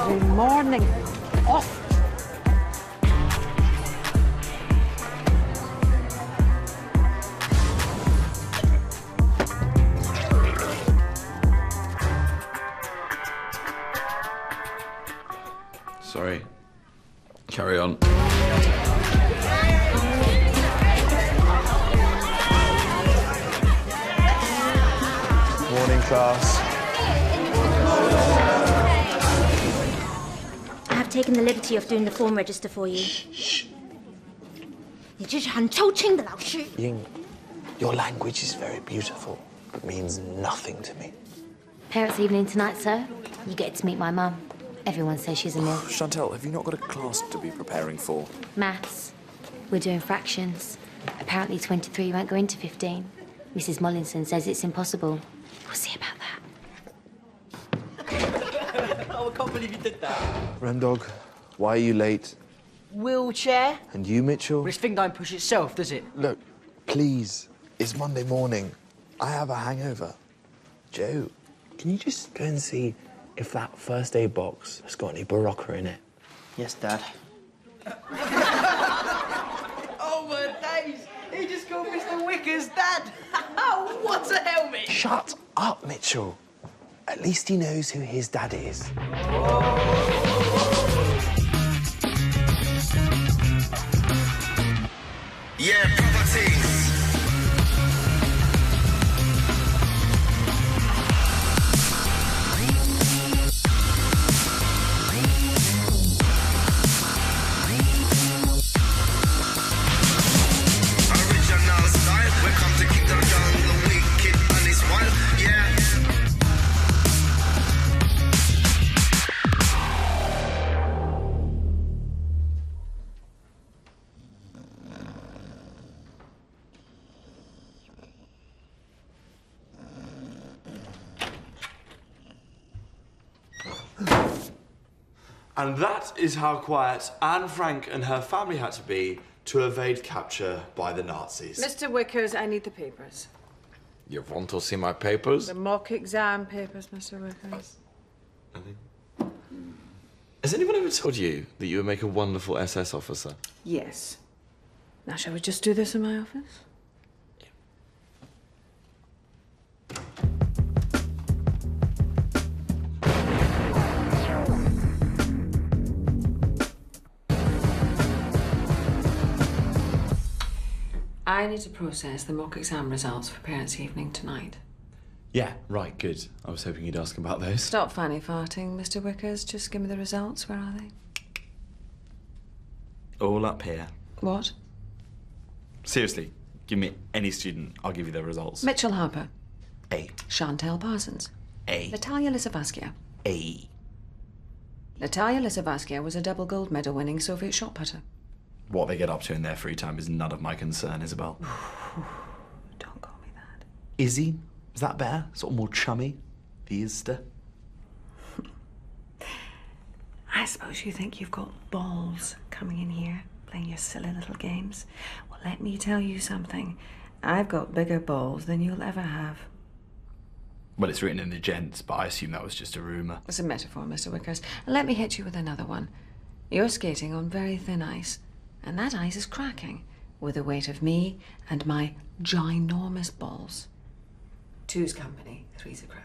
every morning. Off. Sorry. Carry on. Morning, class. I have taken the liberty of doing the form register for you. Shh. 你这是很抽清的老师。 Ying, your language is very beautiful, but means nothing to me. Parents' evening tonight, sir. You get to meet my mum. Everyone says she's a mill. Chantal, have you not got a class to be preparing for? Maths. We're doing fractions. Apparently 23 won't go into 15. Mrs. Mollinson says it's impossible. We'll see about that. Oh, I can't believe you did that. Rendog, why are you late? Wheelchair? And you, Mitchell? Well, this thing don't push itself, does it? Look, please. It's Monday morning. I have a hangover. Joe, can you just go and see if that first aid box has got any Barocca in it? Yes, Dad. Oh, my days! He just called Mr. Wicker's dad! What a helmet! Shut up, Mitchell. At least he knows who his dad is. Yeah, properties. Original style. We come to keep them young, the wicked and it's wild. Yeah. And that is how quiet Anne Frank and her family had to be to evade capture by the Nazis. Mr. Wickers, I need the papers. You want to see my papers? The mock exam papers, Mr. Wickers. Has anyone ever told you that you would make a wonderful SS officer? Yes. Now, shall we just do this in my office? I need to process the mock exam results for parents' evening tonight. Yeah, right, good. I was hoping you'd ask about those. Stop fanny farting, Mr. Wickers. Just give me the results. Where are they? All up here. What? Seriously, give me any student, I'll give you the results. Mitchell Harper. A. Chantal Parsons. A. Natalia Lisavaskia. A. Natalia Lisavaskia was a double gold medal winning Soviet shot putter. What they get up to in their free time is none of my concern, Isabel. Don't call me that. Izzy? Is that better? Sort of more chummy? The Easter? I suppose you think you've got balls coming in here, playing your silly little games. Well, let me tell you something. I've got bigger balls than you'll ever have. Well, it's written in the gents, but I assume that was just a rumour. It's a metaphor, Mr. Wickers. And let me hit you with another one. You're skating on very thin ice, and that ice is cracking with the weight of me and my ginormous balls. Two's company, three's a crowd.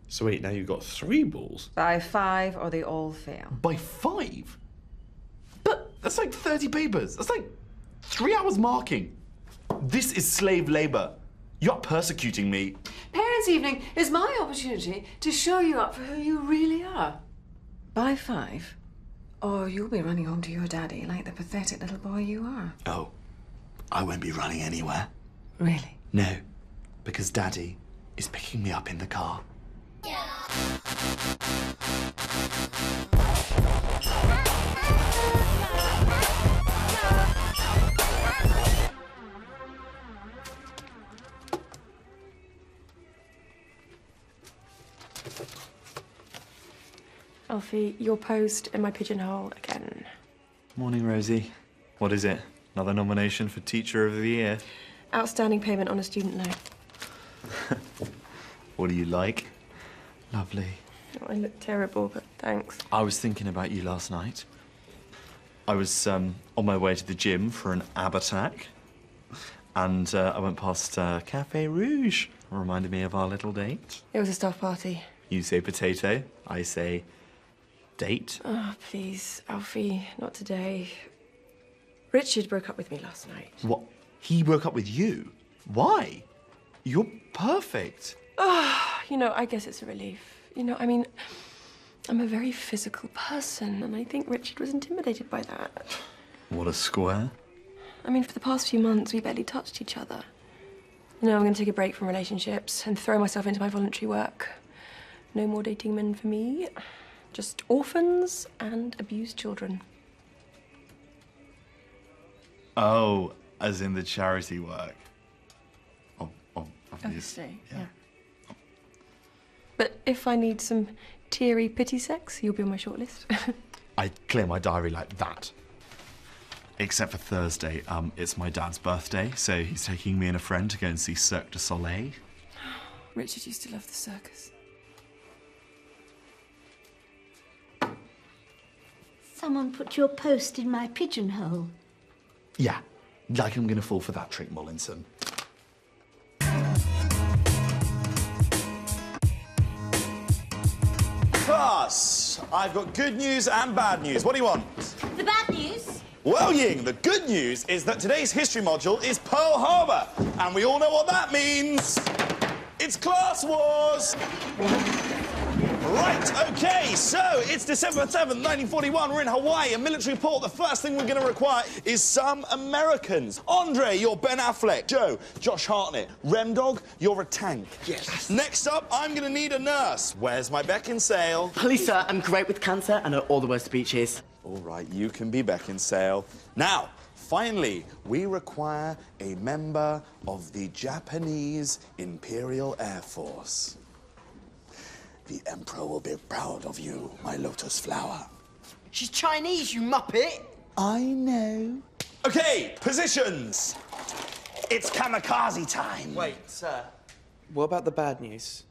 So wait, now you've got 3 balls? By 5 or they all fail. By 5? But that's like 30 papers. That's like 3 hours marking. This is slave labour. You're persecuting me. Parents' evening is my opportunity to show you up for who you really are. By 5, or you'll be running home to your daddy like the pathetic little boy you are. Oh, I won't be running anywhere. Really? No, because Daddy is picking me up in the car. Alfie, your post in my pigeonhole again. Morning, Rosie. What is it? Another nomination for Teacher of the Year? Outstanding payment on a student loan. What do you like? Lovely. Oh, I look terrible, but thanks. I was thinking about you last night. I was on my way to the gym for an ab attack, and I went past Café Rouge. It reminded me of our little date. It was a staff party. You say potato, I say date. Oh, please, Alfie, not today. Richard broke up with me last night. What? He broke up with you? Why? You're perfect. You know, I guess it's a relief. You know, I mean, I'm a very physical person, and I think Richard was intimidated by that. What a square. I mean, for the past few months, we barely touched each other. You know, I'm going to take a break from relationships and throw myself into my voluntary work. No more dating men for me. Just orphans and abused children. Oh, as in the charity work. Obviously. Yeah. But if I need some teary pity sex, you'll be on my shortlist. I clear my diary like that. Except for Thursday, it's my dad's birthday, so he's taking me and a friend to go and see Cirque du Soleil. Richard used to love the circus. Someone put your post in my pigeonhole. Yeah, like I'm gonna fall for that trick, Mollinson. Class, I've got good news and bad news. What do you want? The bad news? Well, Ying, the good news is that today's history module is Pearl Harbor, and we all know what that means. It's Class Wars! Right, okay, so it's December 7th, 1941. We're in Hawaii, a military port. The first thing we're going to require is some Americans. Andre, you're Ben Affleck. Joe, Josh Hartnett. Remdog, you're a tank. Yes. Next up, I'm going to need a nurse. Where's my Beckinsale? Lisa, I'm great with cancer and know all the words to speeches. All right, you can be Beckinsale. Now, finally, we require a member of the Japanese Imperial Air Force. The Emperor will be proud of you, my lotus flower. She's Chinese, you muppet. I know. Okay, positions. It's kamikaze time. Wait, sir. What about the bad news?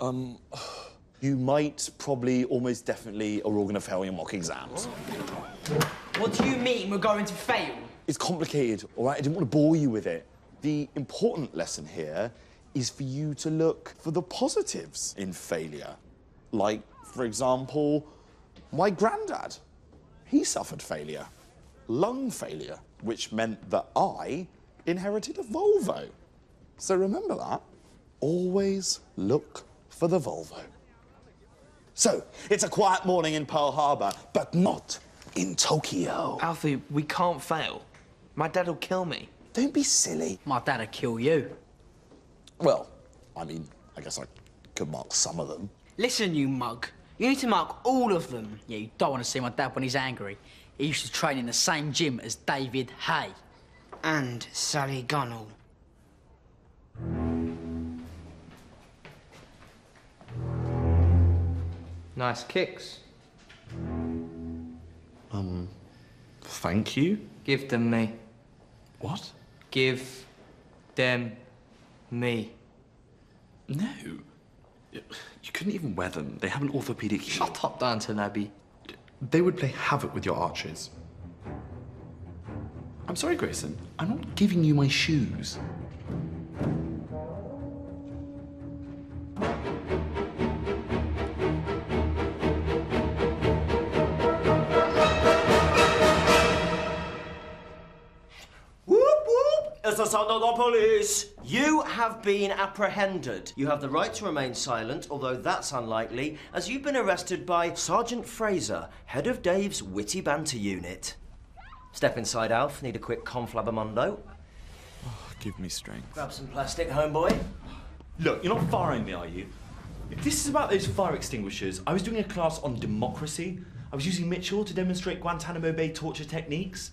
You might, probably, almost definitely are all going to fail your mock exams. What do you mean we're going to fail? It's complicated, all right? I didn't want to bore you with it. The important lesson here is for you to look for the positives in failure. Like, for example, my granddad. He suffered failure, lung failure, which meant that I inherited a Volvo. So remember that. Always look for the Volvo. So, it's a quiet morning in Pearl Harbor, but not in Tokyo. Alfie, we can't fail. My dad will kill me. Don't be silly. My dad'd kill you. Well, I mean, I guess I could mark some of them. Listen, you mug. You need to mark all of them. Yeah, you don't want to see my dad when he's angry. He used to train in the same gym as David Hay. And Sally Gunnell. Nice kicks. Thank you? Give them me. What? Give them me. No. You couldn't even wear them. They have an orthopedic heel. Shut up, Downton Abbey. They would play havoc with your arches. I'm sorry, Grayson. I'm not giving you my shoes. It's the sound of the police. You have been apprehended. You have the right to remain silent, although that's unlikely, as you've been arrested by Sergeant Fraser, head of Dave's Witty Banter Unit. Step inside, Alf. Need a quick conflabbermundo. Oh, give me strength. Grab some plastic, homeboy. Look, you're not firing me, are you? If this is about those fire extinguishers, I was doing a class on democracy. I was using Mitchell to demonstrate Guantanamo Bay torture techniques.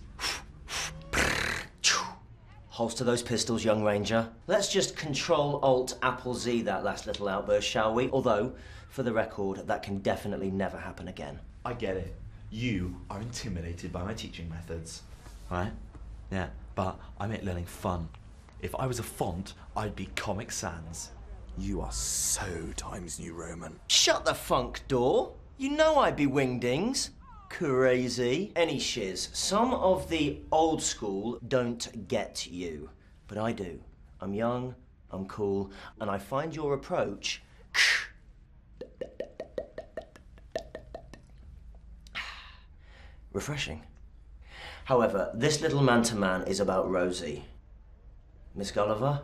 Holster those pistols, young ranger. Let's just Control-Alt-Apple-Z that last little outburst, shall we? Although, for the record, that can definitely never happen again. I get it. You are intimidated by my teaching methods. Right? Yeah, but I make learning fun. If I was a font, I'd be Comic Sans. You are so Times New Roman. Shut the funk door. You know I'd be wingdings. Crazy. Any shiz. Some of the old school don't get you. But I do. I'm young, I'm cool, and I find your approach refreshing. However, this little man-to-man is about Rosie. Miss Gulliver,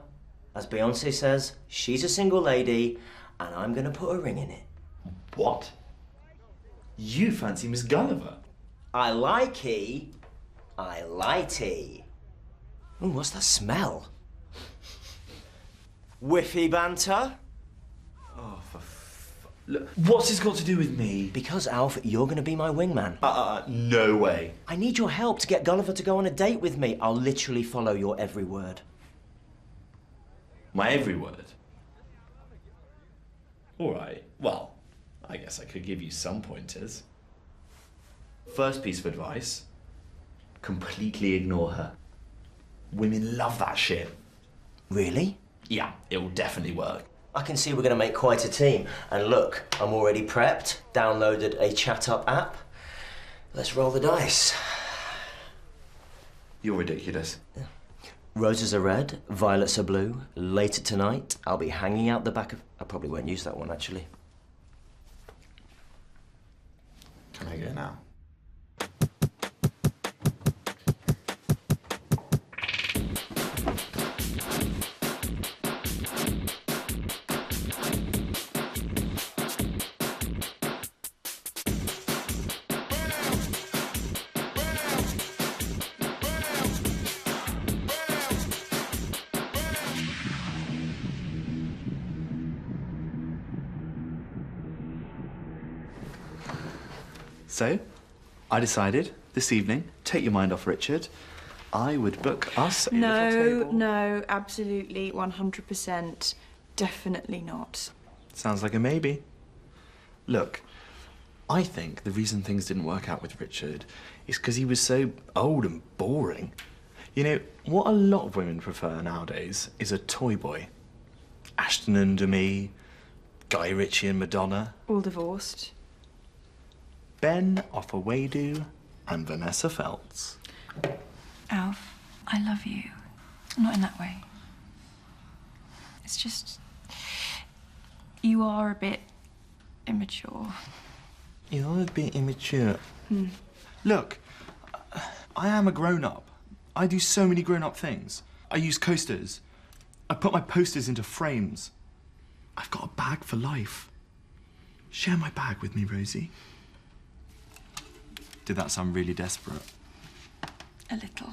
as Beyonce says, she's a single lady, and I'm gonna put a ring in it. What? You fancy Miss Gulliver? I likey. I likey. Ooh, what's that smell? Whiffy banter? Oh, look, what's this got to do with me? Because, Alf, you're going to be my wingman. No way. I need your help to get Gulliver to go on a date with me. I'll literally follow your every word. My every word? All right, well, I guess I could give you some pointers. First piece of advice, completely ignore her. Women love that shit. Really? Yeah, it will definitely work. I can see we're going to make quite a team. And look, I'm already prepped, downloaded a chat-up app. Let's roll the dice. You're ridiculous. Yeah. Roses are red, violets are blue. Later tonight, I'll be hanging out the back of... I probably won't use that one, actually. Can I go now? So, I decided this evening, take your mind off Richard, I would book us a little table. No, absolutely, 100%, definitely not. Sounds like a maybe. Look, I think the reason things didn't work out with Richard is because he was so old and boring. You know, what a lot of women prefer nowadays is a toy boy. Ashton and Demi, Guy Ritchie and Madonna. All divorced. Ben Offerwadu and Vanessa Feltz. Alf, I love you. Not in that way. It's just... you are a bit immature. You're a bit immature. Look, I am a grown-up. I do so many grown-up things. I use coasters. I put my posters into frames. I've got a bag for life. Share my bag with me, Rosie. Did that sound really desperate? A little.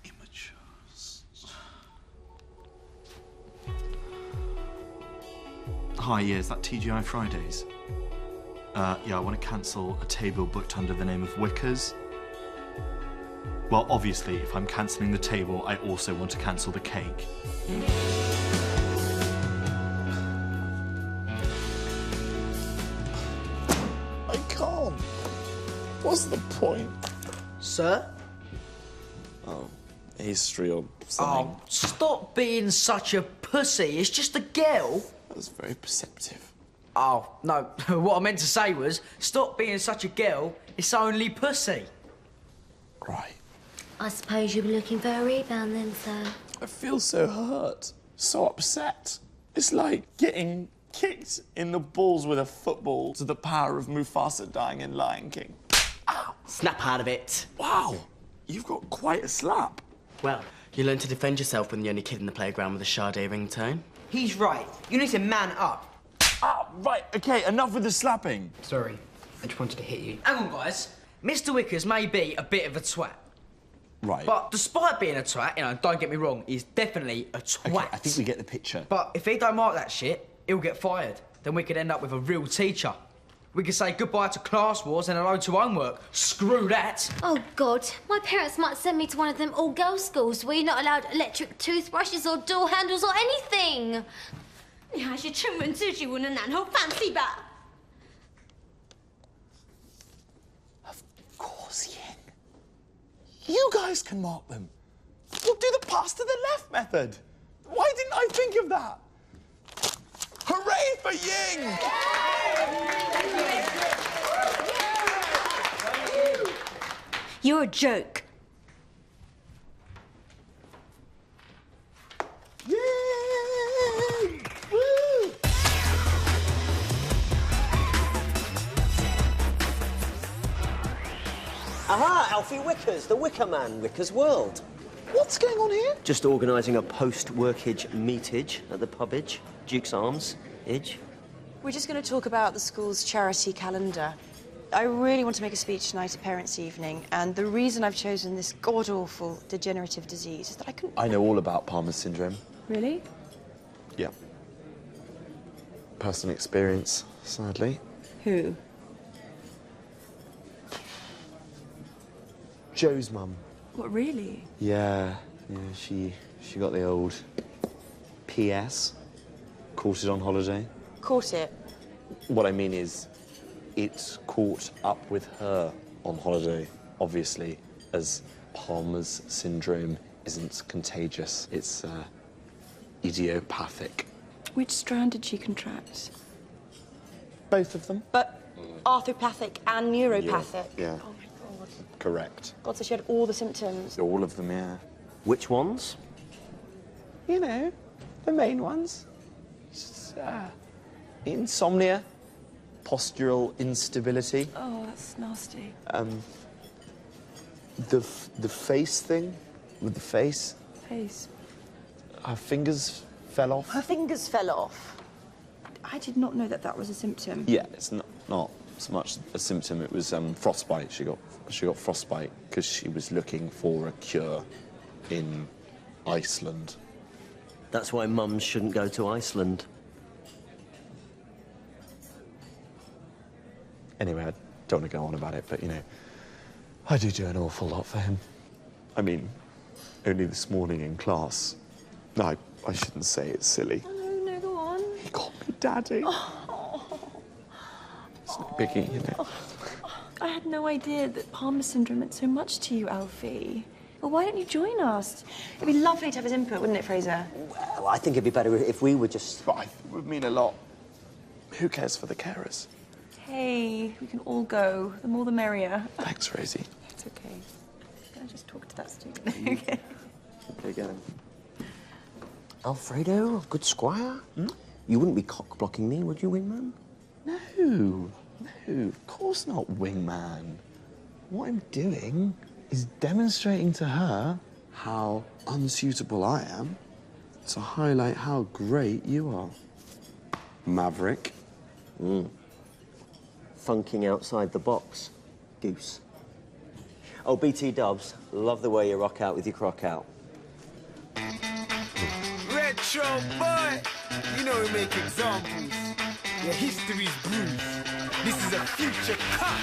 Immatures. Hi, yeah, is that TGI Fridays? Yeah, I want to cancel a table booked under the name of Wickers. Well, obviously, if I'm cancelling the table, I also want to cancel the cake. I can't. What's the point? Sir? Oh, history or something. Oh, stop being such a pussy. It's just a girl. That was very perceptive. Oh, no. What I meant to say was, stop being such a girl. It's only pussy. Right. I suppose you'll be looking for a rebound then, sir. I feel so hurt, so upset. It's like getting kicked in the balls with a football to the power of Mufasa dying in Lion King. Ow. Snap out of it. Wow, you've got quite a slap. Well, you learn to defend yourself when the only kid in the playground with a Sade ringtone. He's right. You need to man up. Ah, right, okay, enough with the slapping. Sorry, I just wanted to hit you. Hang on, guys. Mr. Wickers may be a bit of a twat. Right. But despite being a twat, you know, don't get me wrong, he's definitely a twat. Okay, I think we get the picture. But if he don't mark that shit, he'll get fired. Then we could end up with a real teacher. We could say goodbye to class wars and hello to homework. Screw that. Oh, God. My parents might send me to one of them all-girls schools where you're not allowed electric toothbrushes or door handles or anything. 你还是称文自举文的男后放弃吧。 Of course, Ying. You guys can mark them. You're do the pass to the left method. Why didn't I think of that? Hooray for Ying! You're a joke. Yay! Woo! Aha, Alfie Wickers, the Wicker Man, Wicker's World. What's going on here? Just organising a post-workage meetage at the pubage, Duke's Arms, Idge. We're just going to talk about the school's charity calendar. I really want to make a speech tonight at Parents' Evening, and the reason I've chosen this god-awful degenerative disease is that I couldn't... I know all about Palmer's syndrome. Really? Yeah. Personal experience, sadly. Who? Joe's mum. What, really? Yeah, she got the old PS. Caught it on holiday. Caught it? What I mean is, it's caught up with her on holiday, obviously, as Palmer's syndrome isn't contagious. It's idiopathic. Which strand did she contract? Both of them. But arthropathic and neuropathic? Yeah. Oh, my God. Correct. God, so she had all the symptoms. All of them, yeah. Which ones? You know, the main ones. Just, insomnia, postural instability. Oh, that's nasty. The face thing with the face. Face. Her fingers fell off. Her fingers fell off. I did not know that that was a symptom. Yeah, it's not so much a symptom. It was frostbite. She got frostbite because she was looking for a cure in Iceland. That's why mums shouldn't go to Iceland. Anyway, I don't want to go on about it, but, you know, I do an awful lot for him. I mean, only this morning in class. No, I shouldn't say it's silly. No, go on. He called me Daddy. Oh. It's no biggie, you know. I had no idea that Palmer syndrome meant so much to you, Alfie. Well, why don't you join us? It'd be lovely to have his input, wouldn't it, Fraser? Well, I think it'd be better if we were just... But it would mean a lot. Who cares for the carers? Hey, we can all go. The more the merrier. Thanks, Rosie. It's okay. Can I just talk to that student? Okay. Okay, go. Alfredo, good squire? You wouldn't be cock-blocking me, would you, wingman? No, of course not, wingman. What I'm doing is demonstrating to her how unsuitable I am to highlight how great you are. Maverick. Funking outside the box, goose. Oh, BT Dubs, love the way you rock out with your crock out. Retro boy, you know we make examples. Your history's bruised. This is a future cut.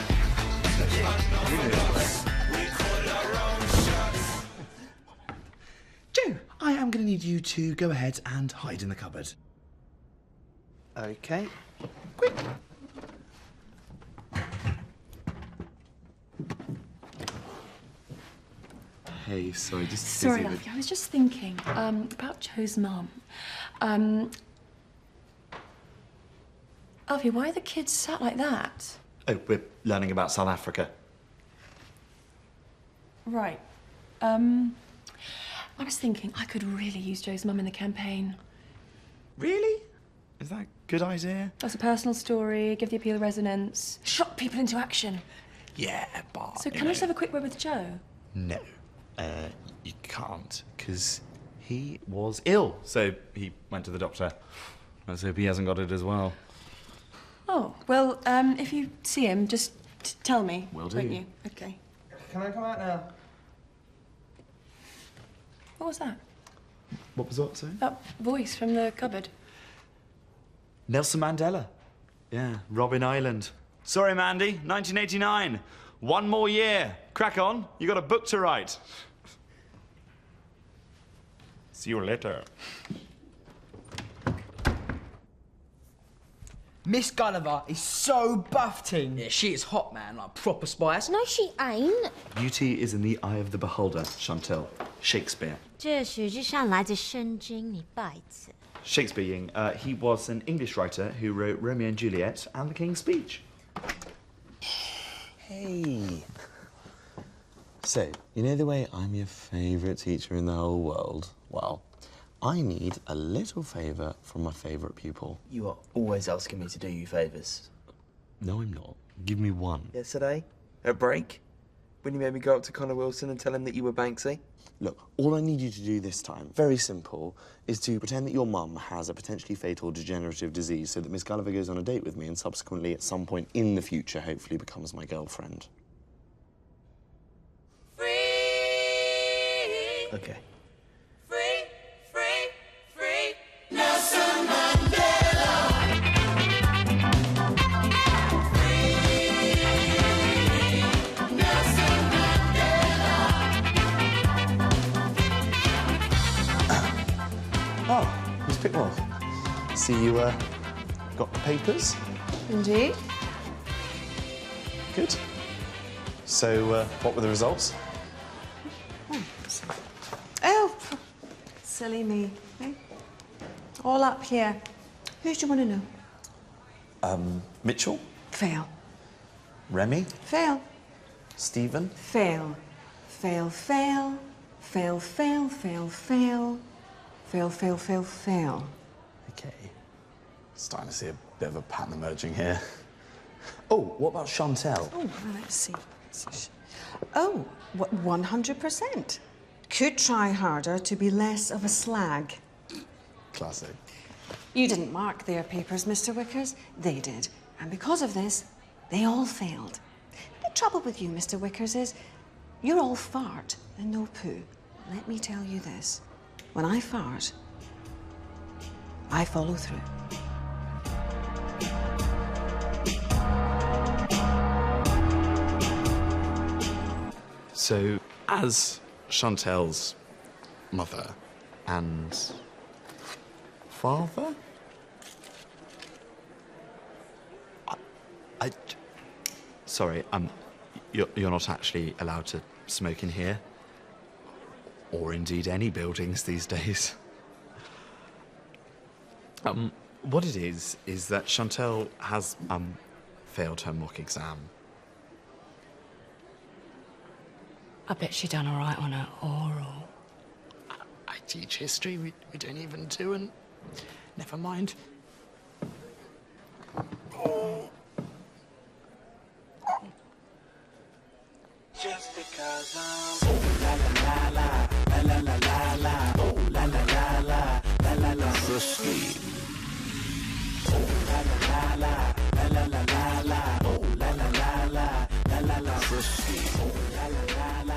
Joe, I am going to need you to go ahead and hide in the cupboard. Okay. Quick. Hey, sorry, just Sorry, busy with- Alfie, I was just thinking about Joe's mum. Alfie, why are the kids sat like that? Oh, we're learning about South Africa. Right. I was thinking I could really use Joe's mum in the campaign. Really? Is that a good idea? That's a personal story, give the appeal resonance, shock people into action. Yeah, but... So can I just have a quick word with Joe? No, you can't, because he was ill, so he went to the doctor. Let's hope he hasn't got it as well. Oh, well, if you see him, just tell me. Will do. Won't you? Okay. Can I come out now? What was that? What was that, sorry? That voice from the cupboard. Nelson Mandela. Yeah, Robin Island. Sorry, Mandy, 1989. One more year. Crack on. You got a book to write. See you later. Miss Gulliver is so buff-ting. Yeah, she is hot, man, like proper spice. No, she ain't. Beauty is in the eye of the beholder, Chantel. Shakespeare. 这实质上来自圣经，你拜子。 Shakespeare, he was an English writer who wrote Romeo and Juliet and The King's Speech. Hey. So, you know the way I'm your favourite teacher in the whole world? Well, I need a little favour from my favourite pupil. You are always asking me to do you favours. No, I'm not. Give me one. Yesterday, at break, when you made me go up to Connor Wilson and tell him that you were Banksy. Look, all I need you to do this time, very simple, is to pretend that your mum has a potentially fatal degenerative disease so that Miss Gulliver goes on a date with me and subsequently, at some point in the future, hopefully becomes my girlfriend. Okay. Nelson Mandela. Nelson Mandela. Oh, Miss Pickwell. See you, got the papers? Indeed. Good. So, what were the results? Oh, silly me. Eh? All up here. Who do you want to know? Mitchell? Fail. Remy? Fail. Stephen? Fail. Fail, fail. Fail, fail, fail, fail. Fail, fail, fail, fail. Okay. Starting to see a bit of a pattern emerging here. Oh, what about Chantel? Oh, well, let's see. Oh, 100%. Could try harder to be less of a slag. Classic. You didn't mark their papers, Mr. Wickers. They did. And because of this, they all failed. The trouble with you, Mr. Wickers, is you're all fart and no poo. Let me tell you this. When I fart, I follow through. So, as Chantel's mother and father? Sorry, you're not actually allowed to smoke in here. Or indeed any buildings these days. What it is that Chantel has, failed her mock exam. I bet she done all right on her oral. I teach history, we don't even do, and never mind. Just because I'm la la la la la la la la oh la la la la la la la Frisky. La la la la la la la la oh la la la la la la la Frisky. La la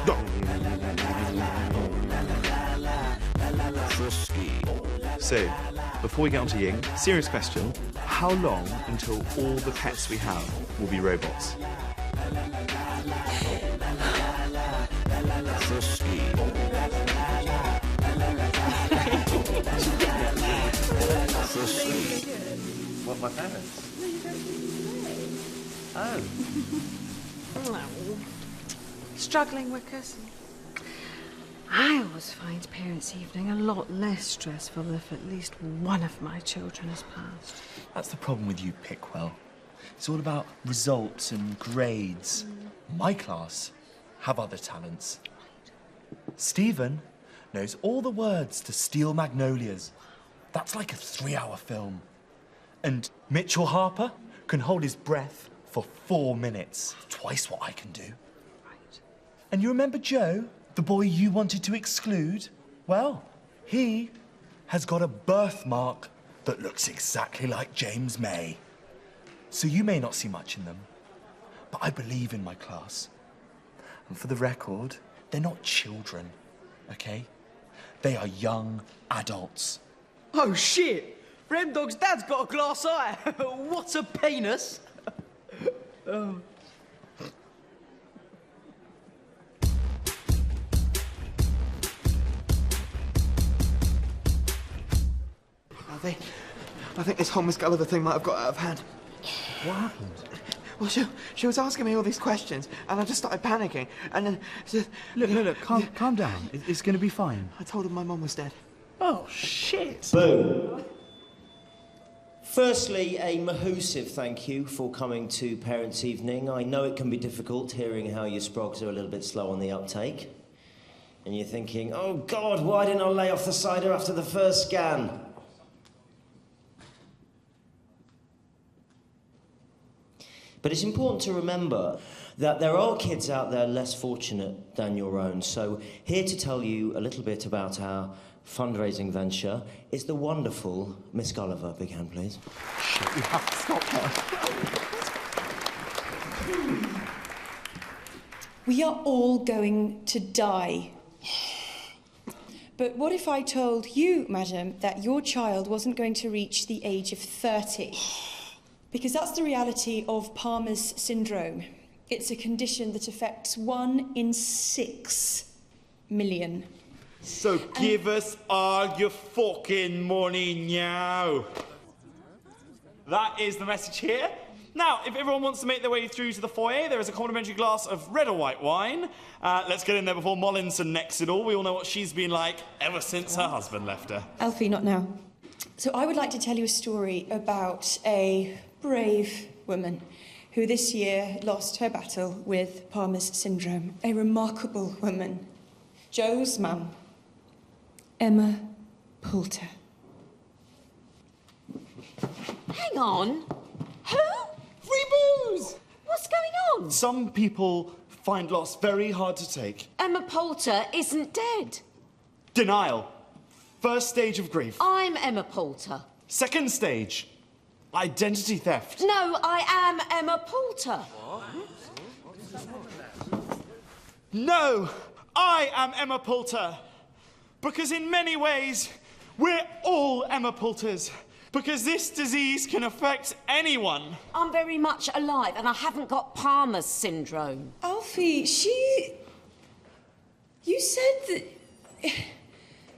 la la la la la la oh la la la la la la Frisky. So, before we get on to Ying, serious question. How long until all the pets we have will be robots? What, my parents? Oh. No. Struggling, Wickers. I always find Parents' Evening a lot less stressful if at least one of my children has passed. That's the problem with you, Pickwell. It's all about results and grades. My class have other talents. Stephen knows all the words to Steel Magnolias. That's like a 3-hour film. And Mitchell Harper can hold his breath for 4 minutes. Twice what I can do. Right. And you remember Joe, the boy you wanted to exclude? Well, he has got a birthmark that looks exactly like James May. So you may not see much in them, but I believe in my class. And for the record, they're not children, okay? They are young adults. Oh, shit! Rem Dog's dad's got a glass eye. What a penis! Oh. I think this whole Miss Gulliver thing might have got out of hand. What happened? Well, she was asking me all these questions, and I just started panicking, and then... Look, calm down. It's going to be fine. I told her my mum was dead. Oh, shit. Boom. Firstly, a mahoosive thank you for coming to Parents' Evening. I know it can be difficult hearing how your sprogs are a little bit slow on the uptake. And you're thinking, oh God, why didn't I lay off the cider after the first scan? But it's important to remember that there are kids out there less fortunate than your own. So here to tell you a little bit about our fundraising venture is the wonderful Miss Gulliver. Big hand, please. Shit, you have to stop her. We are all going to die. But what if I told you, madam, that your child wasn't going to reach the age of 30? Because that's the reality of Palmer's syndrome. It's a condition that affects 1 in 6 million. So give us all your fucking money now. That is the message here. Now, if everyone wants to make their way through to the foyer, there is a complimentary glass of red or white wine. Let's get in there before Mollinson necks it all. We all know what she's been like ever since her husband left her. Alfie, not now. So I would like to tell you a story about a brave woman who this year lost her battle with Palmer's syndrome. A remarkable woman. Joe's mum, Emma Poulter. Hang on. Who? Free booze! What's going on? Some people find loss very hard to take. Emma Poulter isn't dead. Denial. First stage of grief. I'm Emma Poulter. Second stage. Identity theft. No, I am Emma Poulter. No, I am Emma Poulter. Because in many ways, we're all Emma Poulters. Because this disease can affect anyone. I'm very much alive and I haven't got Palmer's syndrome. Alfie, you said that...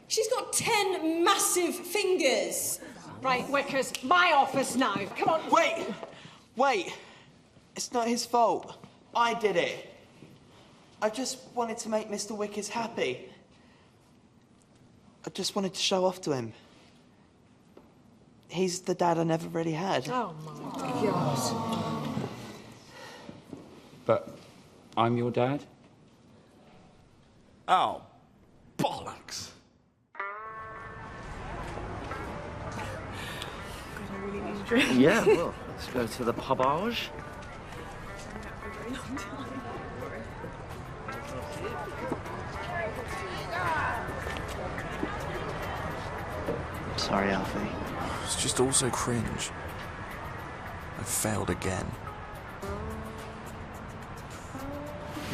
She's got 10 massive fingers. Right, Wickers, my office now. Come on. Wait. It's not his fault. I did it. I just wanted to make Mr. Wickers happy. I just wanted to show off to him. He's the dad I never really had. Oh, my God. But I'm your dad? Oh, bollocks. Yeah, well, let's go to the pubage. Sorry, Alfie. It's just all so cringe. I've failed again.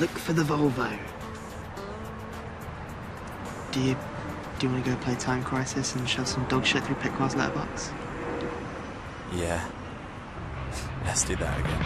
Look for the Volvo. Do you want to go play Time Crisis and shove some dog shit through Pickwell's letterbox? Yeah. Let's do that again.